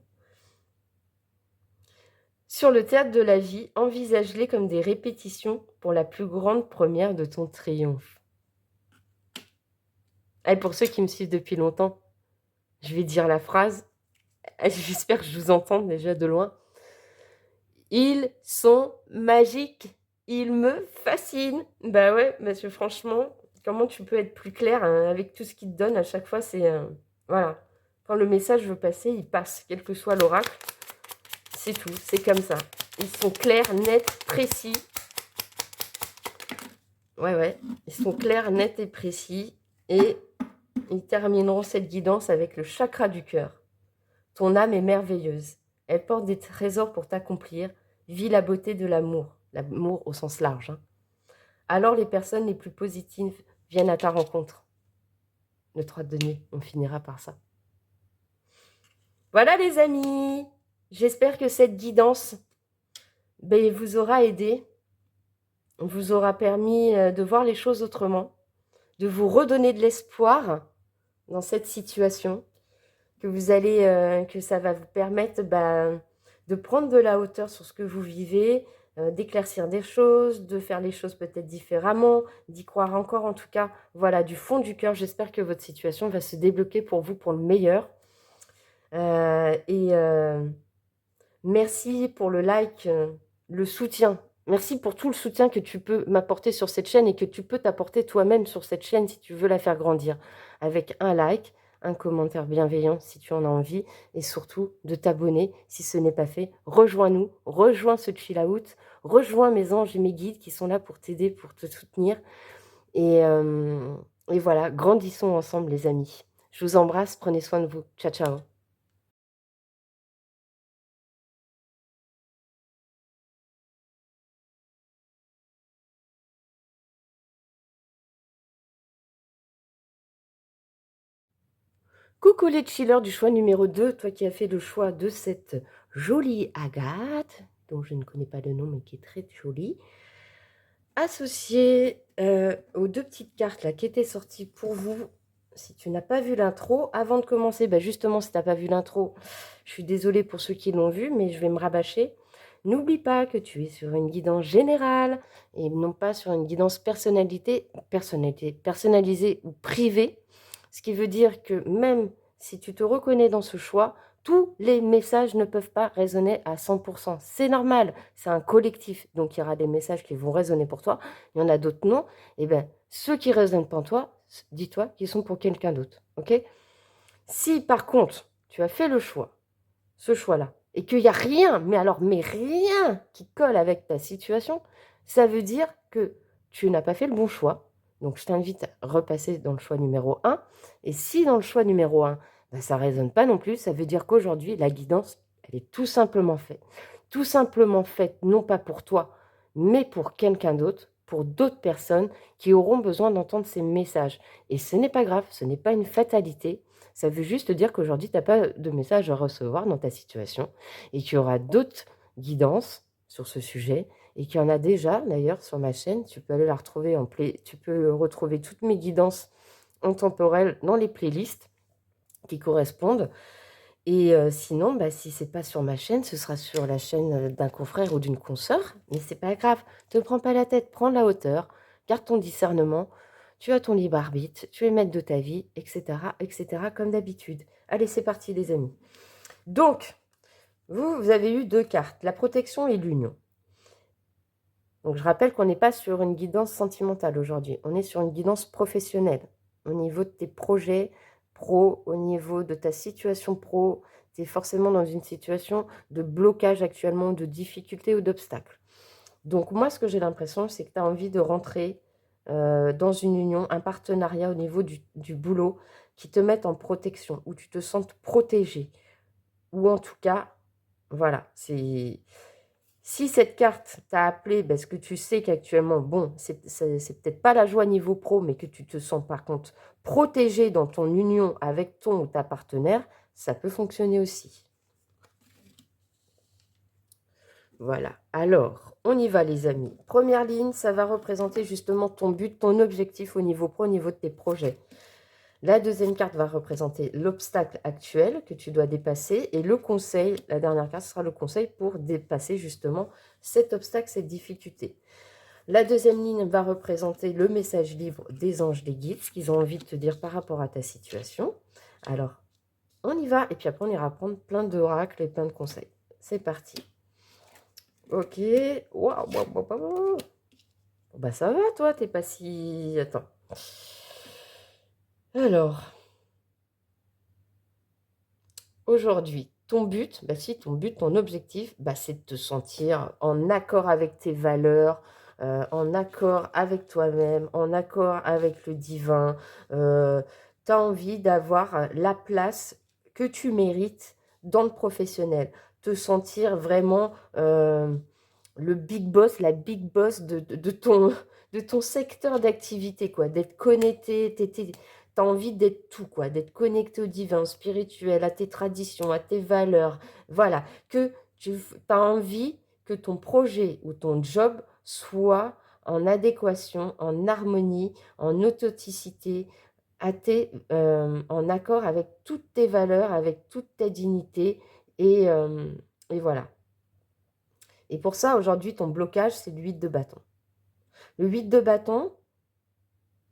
Sur le théâtre de la vie, envisage-les comme des répétitions pour la plus grande première de ton triomphe. Et pour ceux qui me suivent depuis longtemps, je vais dire la phrase. J'espère que je vous entends déjà de loin. Ils sont magiques. Ils me fascinent. Bah ouais, parce que franchement, comment tu peux être plus clair hein, avec tout ce qu'ils te donnent à chaque fois, c'est... voilà. Quand le message veut passer, il passe, quel que soit l'oracle. C'est tout, c'est comme ça. Ils sont clairs, nets, précis. Ouais. Ils sont clairs, nets et précis. Et ils termineront cette guidance avec le chakra du cœur. Ton âme est merveilleuse. Elle porte des trésors pour t'accomplir. Vis la beauté de l'amour. L'amour au sens large. Hein. Alors les personnes les plus positives viennent à ta rencontre. Le 3 de denier, on finira par ça. Voilà les amis. J'espère que cette guidance vous aura aidé. Vous aura permis de voir les choses autrement. De vous redonner de l'espoir dans cette situation. Que ça va vous permettre de prendre de la hauteur sur ce que vous vivez, d'éclaircir des choses, de faire les choses peut-être différemment, d'y croire encore en tout cas. Voilà, du fond du cœur, j'espère que votre situation va se débloquer pour vous pour le meilleur. Merci pour le like, le soutien. Merci pour tout le soutien que tu peux m'apporter sur cette chaîne et que tu peux t'apporter toi-même sur cette chaîne si tu veux la faire grandir. Avec un like, un commentaire bienveillant si tu en as envie et surtout de t'abonner si ce n'est pas fait. Rejoins-nous, rejoins ce chill out, rejoins mes anges et mes guides qui sont là pour t'aider, pour te soutenir. Et voilà, grandissons ensemble les amis. Je vous embrasse, prenez soin de vous. Ciao, ciao. Coucou les chillers du choix numéro 2, toi qui as fait le choix de cette jolie Agathe, dont je ne connais pas le nom mais qui est très jolie, associée aux deux petites cartes là qui étaient sorties pour vous. Si tu n'as pas vu l'intro, avant de commencer, justement si tu n'as pas vu l'intro, je suis désolée pour ceux qui l'ont vu, mais je vais me rabâcher. N'oublie pas que tu es sur une guidance générale et non pas sur une guidance personnalisée ou privée. Ce qui veut dire que même si tu te reconnais dans ce choix, tous les messages ne peuvent pas résonner à 100%. C'est normal, c'est un collectif. Donc, il y aura des messages qui vont résonner pour toi. Il y en a d'autres non. Et bien, ceux qui résonnent pour toi, dis-toi qu'ils sont pour quelqu'un d'autre. Ok? Si, par contre, tu as fait le choix, ce choix-là, et qu'il n'y a rien, mais rien qui colle avec ta situation, ça veut dire que tu n'as pas fait le bon choix. Donc, je t'invite à repasser dans le choix numéro 1. Et si dans le choix numéro 1, ça ne résonne pas non plus, ça veut dire qu'aujourd'hui, la guidance, elle est tout simplement faite. Tout simplement faite, non pas pour toi, mais pour quelqu'un d'autre, pour d'autres personnes qui auront besoin d'entendre ces messages. Et ce n'est pas grave, ce n'est pas une fatalité. Ça veut juste dire qu'aujourd'hui, tu n'as pas de message à recevoir dans ta situation et qu'il y aura d'autres guidances sur ce sujet et qu'il y en a déjà d'ailleurs sur ma chaîne. Tu peux aller la retrouver tu peux retrouver toutes mes guidances intemporelles dans les playlists qui correspondent. Et sinon, bah, si c'est pas sur ma chaîne, ce sera sur la chaîne d'un confrère ou d'une consoeur. Mais c'est pas grave, te prends pas la tête, prends la hauteur, garde ton discernement, tu as ton libre arbitre, tu es maître de ta vie, etc., comme d'habitude. Allez, c'est parti les amis. Donc, vous avez eu 2 cartes, la protection et l'union. Donc, je rappelle qu'on n'est pas sur une guidance sentimentale aujourd'hui, on est sur une guidance professionnelle, au niveau de tes projets pro, au niveau de ta situation pro. Tu es forcément dans une situation de blocage actuellement, de difficulté ou d'obstacle. Donc, moi, ce que j'ai l'impression, c'est que tu as envie de rentrer dans une union, un partenariat au niveau du boulot qui te mette en protection, où tu te sentes protégé. Ou en tout cas, voilà, c'est... Si cette carte t'a appelé parce que tu sais qu'actuellement, bon, c'est peut-être pas la joie niveau pro, mais que tu te sens par contre protégé dans ton union avec ton ou ta partenaire, ça peut fonctionner aussi. Voilà, alors, on y va les amis. Première ligne, ça va représenter justement ton but, ton objectif au niveau pro, au niveau de tes projets. La deuxième carte va représenter l'obstacle actuel que tu dois dépasser. Et le conseil, la dernière carte, sera le conseil pour dépasser justement cet obstacle, cette difficulté. La deuxième ligne va représenter le message libre des anges, des guides, ce qu'ils ont envie de te dire par rapport à ta situation. Alors, on y va et puis après on ira prendre plein d'oracles et plein de conseils. C'est parti. Ok. Waouh, waouh, waouh, waouh. Bah ça va toi, t'es pas si... Attends. Alors... Aujourd'hui, ton but, bah si, ton but, ton objectif, bah c'est de te sentir en accord avec tes valeurs, en accord avec toi-même, en accord avec le divin. Tu as envie d'avoir la place que tu mérites dans le professionnel. Te sentir vraiment le big boss, la big boss de ton secteur d'activité, quoi. D'être connecté, t'as envie d'être tout, quoi, d'être connecté au divin, au spirituel, à tes traditions, à tes valeurs. Voilà, que tu as envie que ton projet ou ton job soit en adéquation, en harmonie, en authenticité, en accord avec toutes tes valeurs, avec toute ta dignité. Et voilà. Et pour ça, aujourd'hui, ton blocage, c'est le 8 de bâton. Le 8 de bâton,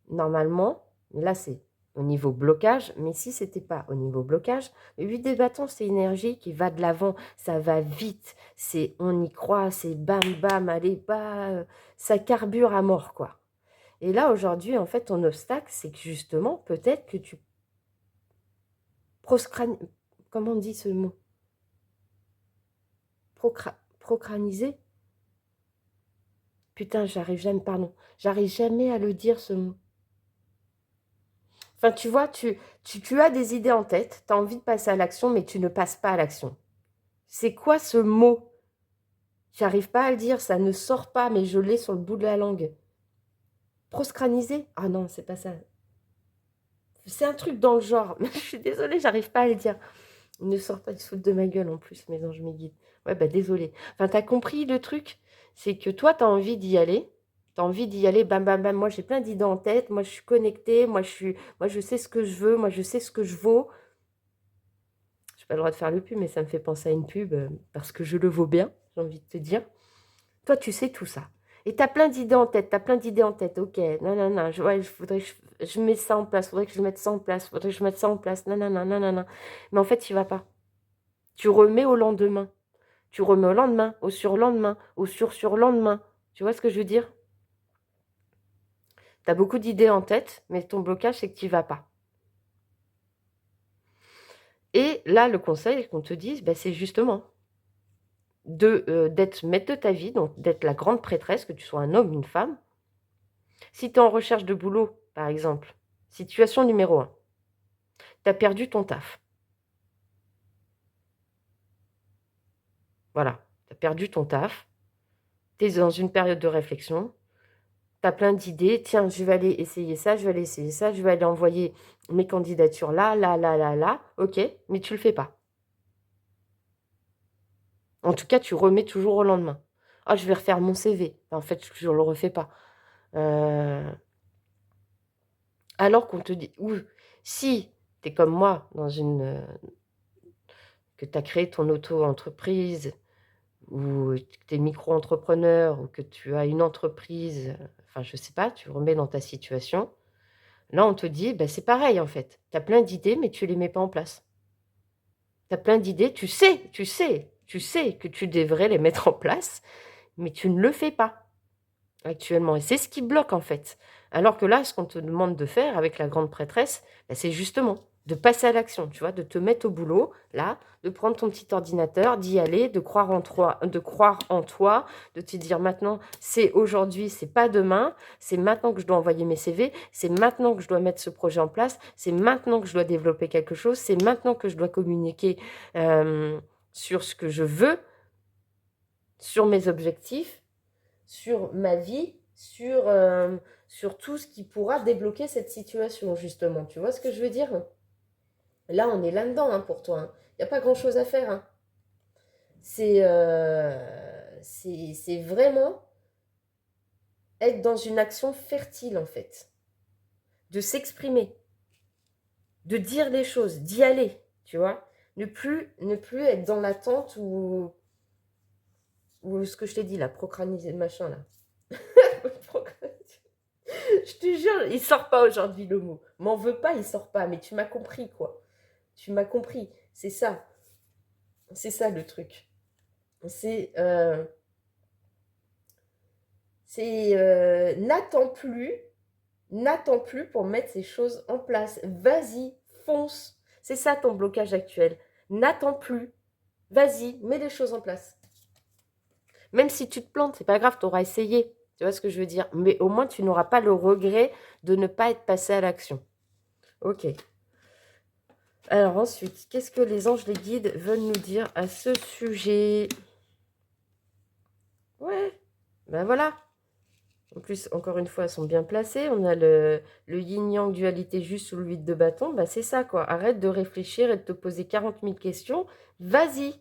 normalement, là, c'est au niveau blocage, mais si ce n'était pas au niveau blocage, le 8 de bâton, c'est énergie qui va de l'avant, ça va vite, on y croit, c'est bam, bam, allez, bah, ça carbure à mort, quoi. Et là, aujourd'hui, en fait, ton obstacle, c'est que justement, peut-être que tu comment on dit ce mot? Procraniser. Putain, j'arrive jamais à le dire ce mot. Enfin, tu vois, tu as des idées en tête, tu as envie de passer à l'action, mais tu ne passes pas à l'action. C'est quoi ce mot? J'arrive pas à le dire, ça ne sort pas, mais je l'ai sur le bout de la langue. Proscraniser? Ah non, c'est pas ça. C'est un truc dans le genre, mais je suis désolée, j'arrive pas à le dire. Il ne sort pas, il se fout de ma gueule en plus, mes anges, mes guides. Ouais, bah désolée. Enfin, t'as compris le truc? C'est que toi, tu as envie d'y aller. Tu as envie d'y aller, bam, bam, bam. Moi, j'ai plein d'idées en tête. Moi, je suis connectée. Moi, je sais ce que je veux. Moi, je sais ce que je vaux. Je n'ai pas le droit de faire le pub, mais ça me fait penser à une pub parce que je le vaux bien, j'ai envie de te dire. Toi, tu sais tout ça. Et tu as plein d'idées en tête. Tu as plein d'idées en tête. Ok, non, non, non. Faudrait que je mette ça en place. Faudrait que je mette ça en place. Faudrait que je mette ça en place. Non, non, non, non, non, non. Mais en fait, tu vas pas. Tu remets au lendemain. Tu remets au lendemain, au surlendemain, au surlendemain. Tu vois ce que je veux dire? Tu as beaucoup d'idées en tête, mais ton blocage, c'est que tu n'y vas pas. Et là, le conseil qu'on te dise, ben, c'est justement d'être maître de ta vie, donc d'être la grande prêtresse, que tu sois un homme, une femme. Si tu es en recherche de boulot, par exemple, situation numéro 1, tu as perdu ton taf. Voilà, tu as perdu ton taf, tu es dans une période de réflexion, tu as plein d'idées, tiens, je vais aller essayer ça, je vais aller essayer ça, je vais aller envoyer mes candidatures là, là, là, là, là, ok, mais tu ne le fais pas. En tout cas, tu remets toujours au lendemain. Ah, je vais refaire mon CV. En fait, je ne le refais pas. Alors qu'on te dit, ou si tu es comme moi, que tu as créé ton auto-entreprise, ou que tu es micro-entrepreneur, ou que tu as une entreprise, enfin, je ne sais pas, tu remets dans ta situation. Là, on te dit, bah, c'est pareil en fait. Tu as plein d'idées, mais tu ne les mets pas en place. Tu as plein d'idées, tu sais que tu devrais les mettre en place, mais tu ne le fais pas actuellement. Et c'est ce qui bloque en fait. Alors que là, ce qu'on te demande de faire avec la grande prêtresse, bah, c'est justement de passer à l'action, tu vois, de te mettre au boulot, là, de prendre ton petit ordinateur, d'y aller, de croire en toi, de te dire maintenant, c'est aujourd'hui, c'est pas demain, c'est maintenant que je dois envoyer mes CV, c'est maintenant que je dois mettre ce projet en place, c'est maintenant que je dois développer quelque chose, c'est maintenant que je dois communiquer sur ce que je veux, sur mes objectifs, sur ma vie, sur tout ce qui pourra débloquer cette situation, justement. Tu vois ce que je veux dire? Là, on est là-dedans hein, pour toi. Il n'y a pas grand-chose à faire. Hein. C'est vraiment être dans une action fertile, en fait. De s'exprimer, de dire les choses, d'y aller, tu vois. Ne plus être dans l'attente ou ce que je t'ai dit, là, procraniser, machin, là. Je te jure, il sort pas aujourd'hui le mot. M'en veux pas, il sort pas. Mais tu m'as compris, quoi. Tu m'as compris. C'est ça. C'est ça le truc. C'est... n'attends plus pour mettre ces choses en place. Vas-y, fonce. C'est ça ton blocage actuel. N'attends plus. Vas-y, mets les choses en place. Même si tu te plantes, c'est pas grave, tu auras essayé. Tu vois ce que je veux dire? Mais au moins, tu n'auras pas le regret de ne pas être passé à l'action. Ok. Alors ensuite, qu'est-ce que les anges, les guides veulent nous dire à ce sujet? Ouais, ben voilà. En plus, encore une fois, elles sont bien placées. On a le yin-yang dualité juste sous le 8 de bâton. Ben c'est ça, quoi. Arrête de réfléchir et de te poser 40 000 questions. Vas-y.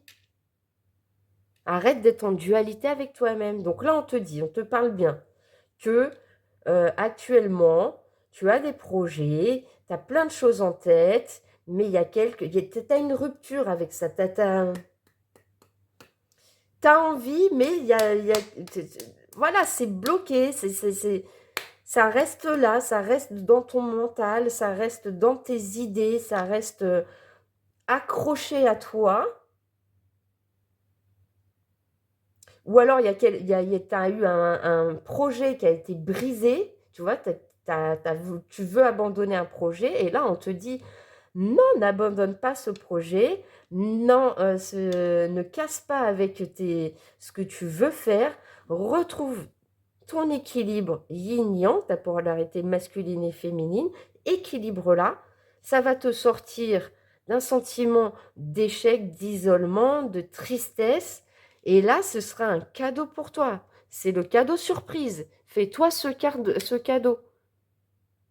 Arrête d'être en dualité avec toi-même. Donc là, on te dit, on te parle bien que actuellement, tu as des projets, tu as plein de choses en tête, mais il y a tu as une rupture avec ça. Tu as envie, mais voilà, c'est bloqué, ça reste là, ça reste dans ton mental, ça reste dans tes idées, ça reste accroché à toi. Ou alors, tu as eu un projet qui a été brisé, tu vois, tu veux abandonner un projet, et là, on te dit, non, n'abandonne pas ce projet, non, ne casse pas avec ce que tu veux faire, retrouve ton équilibre yin-yang, ta polarité masculine et féminine, équilibre-la, ça va te sortir d'un sentiment d'échec, d'isolement, de tristesse, et là, ce sera un cadeau pour toi. C'est le cadeau surprise. Fais-toi ce cadeau.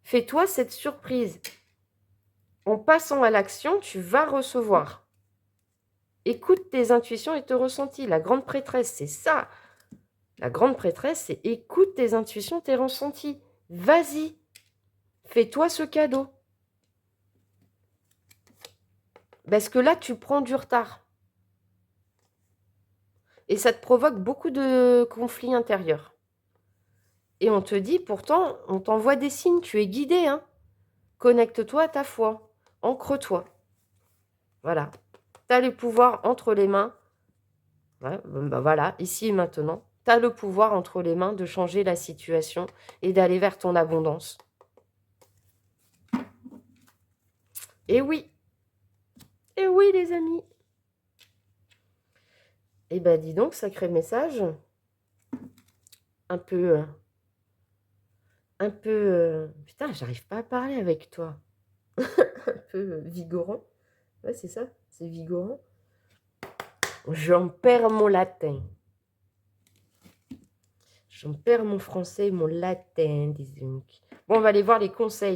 Fais-toi cette surprise. En passant à l'action, tu vas recevoir. Écoute tes intuitions et tes ressentis. La grande prêtresse, c'est ça. La grande prêtresse, c'est écoute tes intuitions, tes ressentis. Vas-y, fais-toi ce cadeau. Parce que là, tu prends du retard. Et ça te provoque beaucoup de conflits intérieurs. Et on te dit, pourtant, on t'envoie des signes, tu es guidé. Hein. Connecte-toi à ta foi. Ancre-toi. Voilà. Tu as le pouvoir entre les mains. Ouais, ben voilà, ici et maintenant. Tu as le pouvoir entre les mains de changer la situation et d'aller vers ton abondance. Et oui. Et oui, les amis. Eh ben, dis donc, sacré message. Un peu... putain, j'arrive pas à parler avec toi. Un peu vigorant. Ouais, c'est ça, c'est vigorant. J'en perds mon latin. J'en perds mon français et mon latin, dis donc. Bon, on va aller voir les conseils.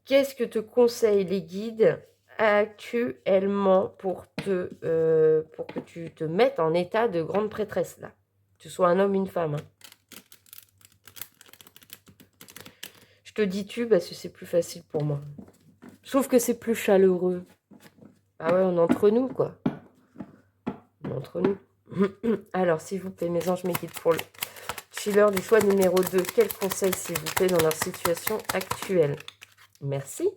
Qu'est-ce que te conseillent les guides actuellement pour que tu te mettes en état de grande prêtresse, là? Que tu sois un homme ou une femme. Hein. Je te dis tu parce que c'est plus facile pour moi. Je trouve que c'est plus chaleureux. Ah ouais, on est entre nous, quoi. On est entre nous. Alors, s'il vous plaît, mes anges, mes guides, pour le chiller du choix numéro 2, quels conseils, s'il vous plaît, dans leur situation actuelle? Merci.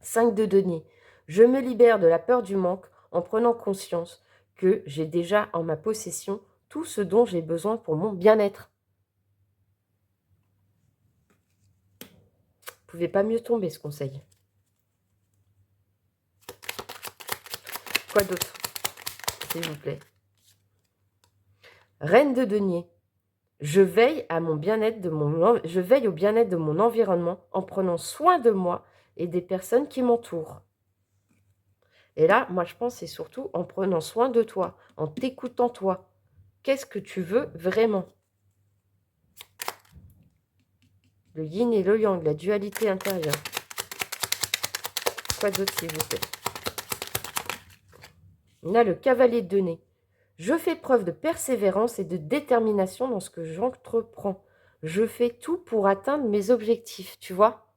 5 de denier. Je me libère de la peur du manque en prenant conscience que j'ai déjà en ma possession tout ce dont j'ai besoin pour mon bien-être. Vous ne pouvez pas mieux tomber, ce conseil. Quoi d'autre, s'il vous plaît? Reine de denier. Je veille à mon bien-être je veille au bien-être de mon environnement en prenant soin de moi et des personnes qui m'entourent. Et là, moi, je pense c'est surtout en prenant soin de toi, en t'écoutant toi. Qu'est-ce que tu veux vraiment? Le yin et le yang, la dualité intérieure. Quoi d'autre, s'il vous plaît? On a le cavalier de nez. Je fais preuve de persévérance et de détermination dans ce que j'entreprends. Je fais tout pour atteindre mes objectifs, tu vois?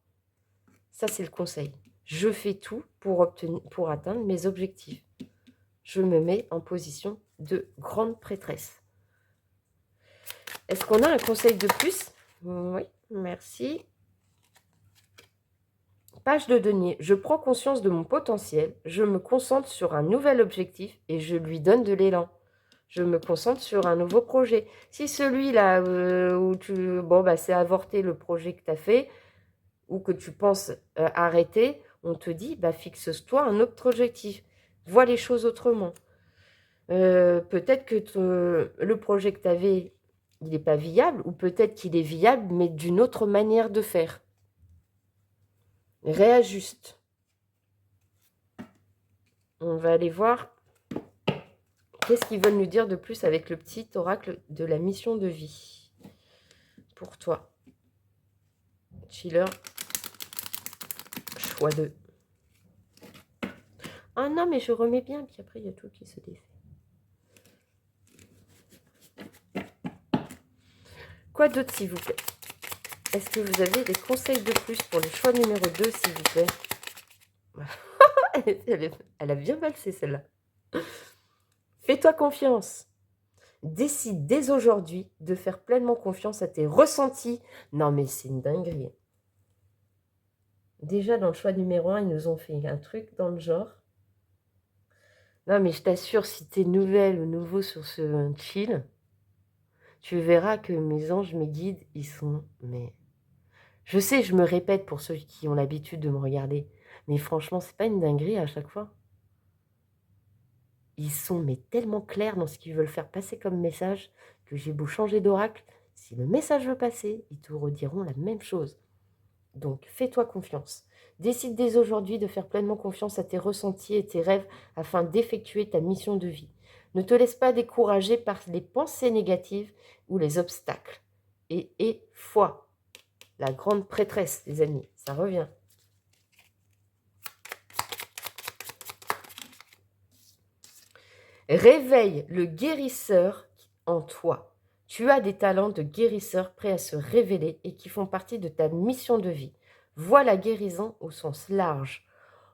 Ça, c'est le conseil. Je fais tout pour atteindre mes objectifs. Je me mets en position de grande prêtresse. Est-ce qu'on a un conseil de plus? Oui, merci. Page de denier. Je prends conscience de mon potentiel. Je me concentre sur un nouvel objectif et je lui donne de l'élan. Je me concentre sur un nouveau projet. Si celui-là, où c'est avorté le projet que tu as fait, ou que tu penses arrêter, on te dit, fixe-toi un autre objectif. Vois les choses autrement. Peut-être que le projet que tu avais, il n'est pas viable, ou peut-être qu'il est viable, mais d'une autre manière de faire. Réajuste. On va aller voir qu'est-ce qu'ils veulent nous dire de plus avec le petit oracle de la mission de vie. Pour toi. Chiller. Choix 2. Ah non, mais je remets bien, puis après, il y a tout qui se défait. Quoi d'autre, s'il vous plaît? Est-ce que vous avez des conseils de plus pour le choix numéro 2, s'il vous plaît? Elle a bien valsé, celle-là. Fais-toi confiance. Décide dès aujourd'hui de faire pleinement confiance à tes ressentis. Non, mais c'est une dinguerie. Déjà, dans le choix numéro 1, ils nous ont fait un truc dans le genre. Non, mais je t'assure, si tu es nouvelle ou nouveau sur ce chill, tu verras que mes anges, mes guides, ils sont... Mais je sais, je me répète pour ceux qui ont l'habitude de me regarder, mais franchement, c'est pas une dinguerie à chaque fois. Ils sont tellement clairs dans ce qu'ils veulent faire passer comme message que j'ai beau changer d'oracle, si le message veut passer, ils te rediront la même chose. Donc, fais-toi confiance. Décide dès aujourd'hui de faire pleinement confiance à tes ressentis et tes rêves afin d'effectuer ta mission de vie. Ne te laisse pas décourager par les pensées négatives ou les obstacles. Et aie foi. La grande prêtresse, les amis, ça revient. Réveille le guérisseur en toi. Tu as des talents de guérisseur prêts à se révéler et qui font partie de ta mission de vie. Vois la guérison au sens large.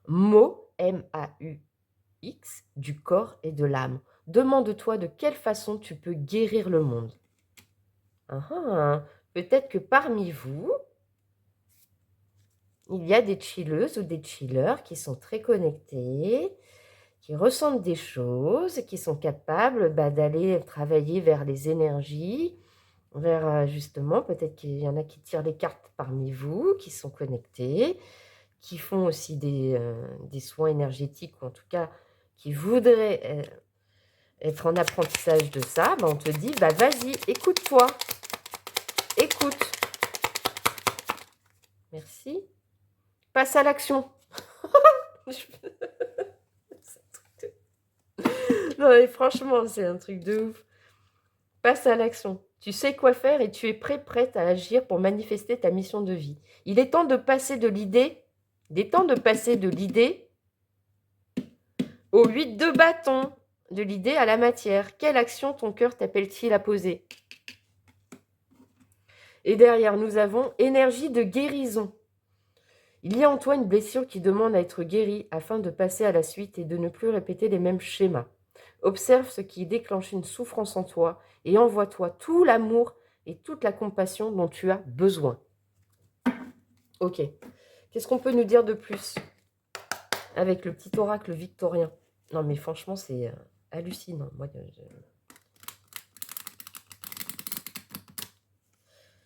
Maux, M-A-U-X, du corps et de l'âme. Demande-toi de quelle façon tu peux guérir le monde. Peut-être que parmi vous, il y a des chilleuses ou des chillers qui sont très connectés, qui ressentent des choses, qui sont capables d'aller travailler vers les énergies, vers justement, peut-être qu'il y en a qui tirent les cartes parmi vous, qui sont connectés, qui font aussi des soins énergétiques, ou en tout cas qui voudraient être en apprentissage de ça. On te dit, vas-y, écoute-toi, écoute. Merci. Passe à l'action. Non, mais franchement, c'est un truc de ouf. Passe à l'action. Tu sais quoi faire et tu es prête à agir pour manifester ta mission de vie. Il est temps de passer de l'idée, au 8 de bâton. de l'idée à la matière. Quelle action ton cœur t'appelle-t-il à poser? Et derrière, nous avons énergie de guérison. Il y a en toi une blessure qui demande à être guérie afin de passer à la suite et de ne plus répéter les mêmes schémas. Observe ce qui déclenche une souffrance en toi et envoie-toi tout l'amour et toute la compassion dont tu as besoin. Ok. Qu'est-ce qu'on peut nous dire de plus avec le petit oracle victorien? Non mais franchement, c'est hallucinant. Moi,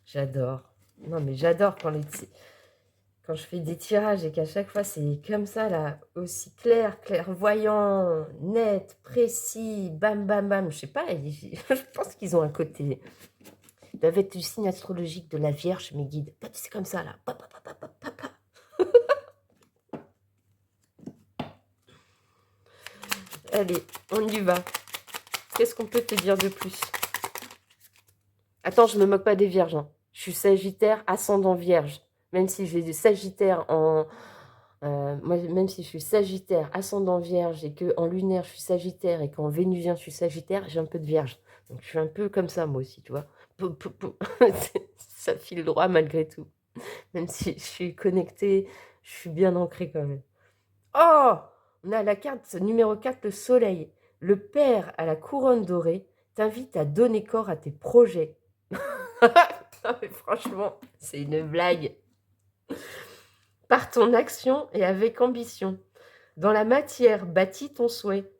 j'adore. Non mais j'adore quand je fais des tirages et qu'à chaque fois c'est comme ça là, aussi clair, clairvoyant, net, précis, bam bam bam. Je sais pas, je pense qu'ils ont un côté. Ils doivent être du signe astrologique de la Vierge, mes guides. C'est comme ça là. Pa, pa, pa, pa, pa, pa, pa. Allez, on y va. Qu'est-ce qu'on peut te dire de plus? Attends, je me moque pas des vierges. Hein. Je suis Sagittaire, ascendant Vierge. Même si j'ai des Sagittaires en... moi, même si je suis Sagittaire, ascendant Vierge, et qu'en lunaire, je suis Sagittaire, et qu'en vénusien, je suis Sagittaire, j'ai un peu de Vierge. Donc, je suis un peu comme ça, moi aussi, tu vois. Ça file droit malgré tout. Même si je suis connectée, je suis bien ancrée quand même. Oh! On a la carte numéro 4, le soleil. Le père à la couronne dorée t'invite à donner corps à tes projets. Non, mais franchement, c'est une blague. Par ton action et avec ambition. Dans la matière, bâtis ton souhait.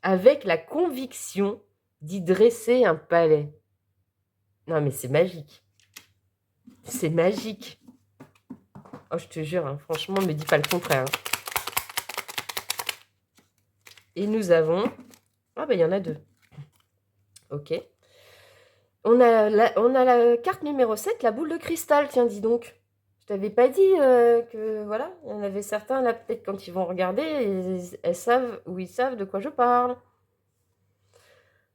Avec la conviction d'y dresser un palais. Non, mais c'est magique. C'est magique. Oh, je te jure, hein, franchement, ne me dis pas le contraire. Hein. Et nous avons... Ah, ben, il y en a deux. Ok. On a la carte numéro 7, la boule de cristal, tiens, dis donc. Je t'avais pas dit que, voilà, il y en avait certains, là, peut-être quand ils vont regarder, elles savent ou ils savent de quoi je parle.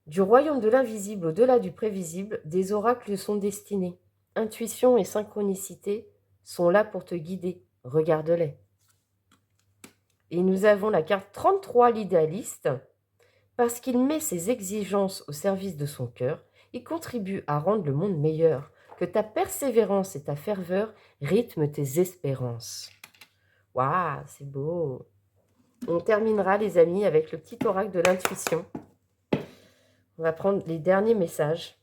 Du royaume de l'invisible au-delà du prévisible, des oracles sont destinés. Intuition et synchronicité sont là pour te guider. Regarde-les. Et nous avons la carte 33, l'idéaliste. Parce qu'il met ses exigences au service de son cœur, il contribue à rendre le monde meilleur. Que ta persévérance et ta ferveur rythment tes espérances. Waouh, c'est beau. On terminera, les amis, avec le petit oracle de l'intuition. On va prendre les derniers messages.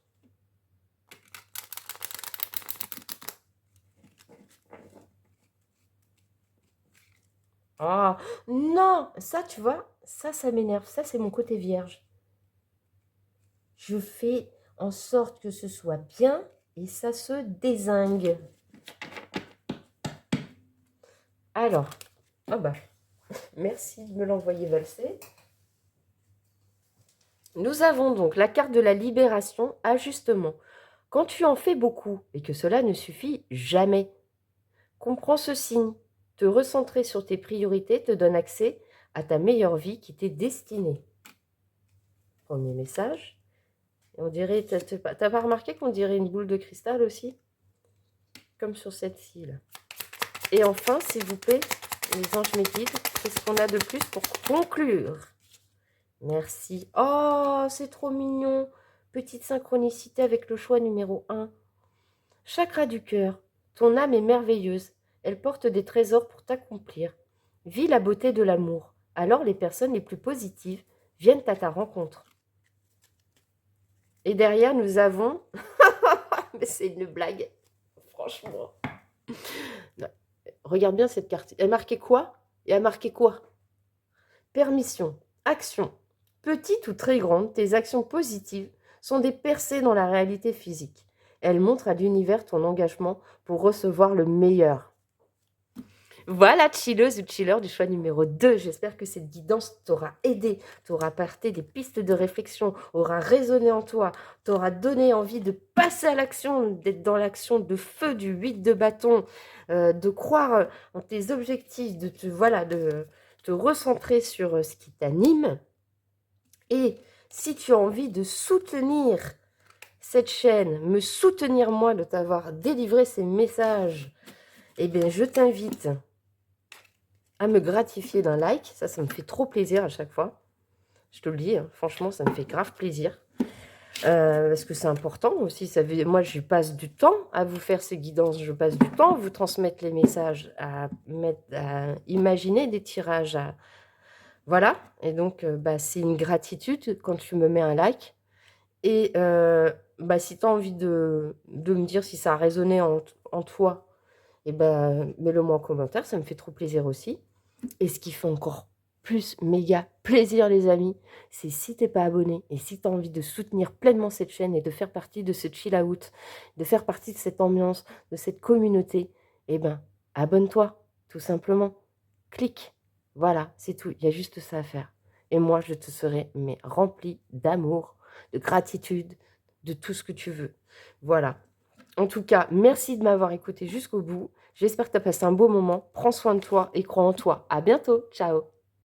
Ah, non, ça, tu vois, ça m'énerve. Ça, c'est mon côté vierge. Je fais en sorte que ce soit bien et ça se dézingue. Alors, ah bah, merci de me l'envoyer valser. Nous avons donc la carte de la libération, ajustement. Quand tu en fais beaucoup et que cela ne suffit jamais, comprends ce signe. Te recentrer sur tes priorités te donne accès à ta meilleure vie qui t'est destinée. Premier message. Et on dirait, t'as pas remarqué qu'on dirait une boule de cristal aussi? Comme sur cette-ci là. Et enfin, s'il vous plaît, les anges mes guides, qu'est-ce qu'on a de plus pour conclure? Merci. Oh, c'est trop mignon. Petite synchronicité avec le choix numéro 1. Chakra du cœur. Ton âme est merveilleuse. Elle porte des trésors pour t'accomplir. Vis la beauté de l'amour. Alors les personnes les plus positives viennent à ta rencontre. Et derrière, nous avons... Mais c'est une blague. Franchement. Non. Regarde bien cette carte. Elle a marqué quoi? Et elle a marqué quoi? Permission. Action. Petite ou très grande, tes actions positives sont des percées dans la réalité physique. Elles montrent à l'univers ton engagement pour recevoir le meilleur. Voilà, chilleuse ou chiller du choix numéro 2. J'espère que cette guidance t'aura aidé, t'aura apporté des pistes de réflexion, aura résonné en toi, t'aura donné envie de passer à l'action, d'être dans l'action de feu du 8 de bâton, de croire en tes objectifs, de te recentrer sur ce qui t'anime. Et si tu as envie de soutenir cette chaîne, me soutenir moi de t'avoir délivré ces messages, eh bien je t'invite à me gratifier d'un like. Ça me fait trop plaisir à chaque fois. Je te le dis, hein, franchement, ça me fait grave plaisir. Parce que c'est important aussi. Moi, je passe du temps à vous faire ces guidances. Je passe du temps à vous transmettre les messages, à imaginer des tirages. Voilà. Et donc, c'est une gratitude quand tu me mets un like. Et si tu as envie de me dire si ça a résonné en toi, et mets-le moi en commentaire, ça me fait trop plaisir aussi. Et ce qui fait encore plus méga plaisir, les amis, c'est si t'es pas abonné et si tu as envie de soutenir pleinement cette chaîne et de faire partie de ce chill out, de faire partie de cette ambiance, de cette communauté, abonne-toi, tout simplement. Clique. Voilà, c'est tout. Il y a juste ça à faire. Et moi, je te serai rempli d'amour, de gratitude, de tout ce que tu veux. Voilà. En tout cas, merci de m'avoir écouté jusqu'au bout. J'espère que tu as passé un beau moment. Prends soin de toi et crois en toi. À bientôt. Ciao.